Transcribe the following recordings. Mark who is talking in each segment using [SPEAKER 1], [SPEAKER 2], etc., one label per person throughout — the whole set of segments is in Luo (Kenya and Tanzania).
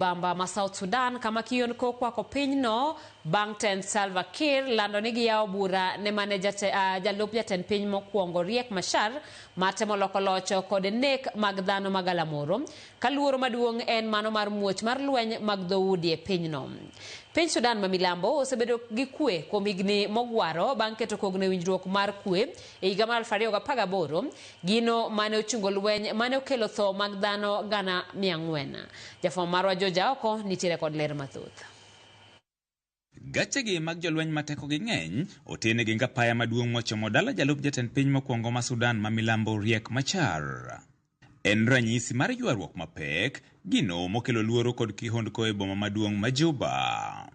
[SPEAKER 1] Bamba ma South Sudan kama kion kokwa ko pinyno bang' ten Salva Kiir lando ni giyawo bura ne mane jalup jatend piny mokwongo Riek Machar matemo loko locho kod nek mag dhano magalamoro kaluoro maduong' en mano mar muoch mar lweny mag dhoudi e pinyno. Piny Sudan ma milambo osebedo gi kwe kuom higni mogwaro bang' keto kogno winjruok mar kwe e higa mar 2018 gino mane ochungo lweny mane okelo tho mag dhano gana 400. Jafwambo marwa Joja Oko nitiere kod ler mathoth.
[SPEAKER 2] Gachegi mag jolweny mateko gi ng'eny otene gi ngapaya maduong' mochomo dala jalup jatend piny mokwongo ma Sudan ma milambo Riek Machar. En ranyisi mar ywaruok mapek gino mokelo luoro kod kihondko e boma maduong' ma Juba.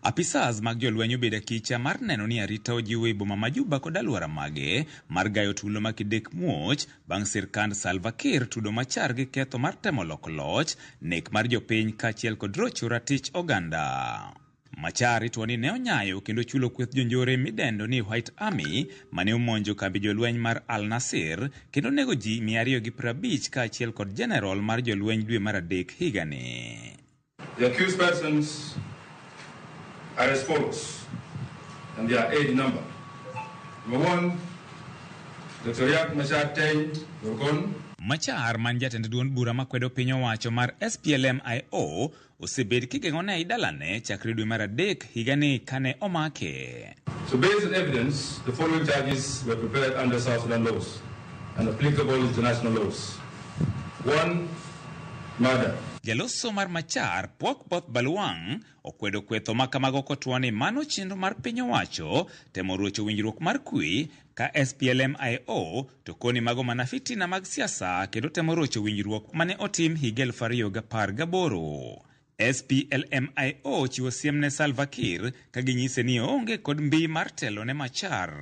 [SPEAKER 2] Apisas mag jolweny obedo kicha mar neno ni arita ojiwo e boma ma Juba kod aluora mage mar gayo tulo makidek muoch bang' sirkand Salva Kiir tudo Machar gi ketho mar temo loko loch, nek mar jopiny kaachiel kod rocho ratich oganda. Machar itwani ne onyayo kendo chulo kweth jonjore midendo ni White Army mane omonjo kambi jolweny mar Al Nasir kendo nego ji 250 kaachiel kod general mar jolweny dwe mar adek higani.
[SPEAKER 3] The accused persons are as follows, and they are 8 in number. Number 1, Dr. Riek Machar Teny Gorgon.
[SPEAKER 2] Machar man jatend duond bura makwedo piny owacho mar SPLM-IO osebed kigeng'one idalane chakre dwe mar adek higani kane omake.
[SPEAKER 3] So based on evidence, the following charges were prepared under South Sudan laws and applicable international laws. 1. Murder.
[SPEAKER 2] Jaloso mar Machar, Pokpoth Baluang, okwedo kwetho makamago kotwani mano chenro mar piny owacho temo ruocho winjruok mar kwe ka SPLM-IO to koni mago manafiti na mag siasa kendo temo ruocho winjruok mane otim higa 2018. SPLM-IO chiwo siem ne Salva Kiir ka ginyise ni onge kod mbii mar telo ne Machar.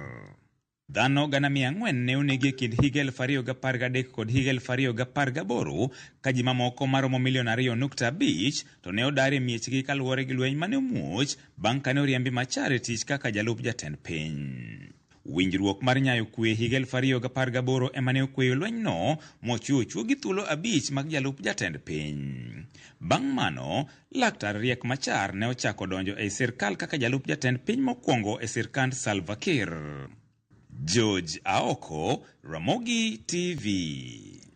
[SPEAKER 2] Dhano gana 400 ne onegi kind higa 2013 kod higa 2018 ka ji mamoko maromo 2.5 to ne odare miechgi kaluwore gi lweny mane omuoch bang' kane oriembi Machar e tich kaka jalup jatend piny. Winjruok mar nyayo kwe higa 2018 emane okweyo lwenyno mochuo gi thuolo 5 mag jalup jatend piny. Bang' mano, Laktar Riek Machar ne ochako donjo e sirkal kaka jalup jatend piny mokwongo e sirkand Salva Kiir. George Aoko, Ramogi TV.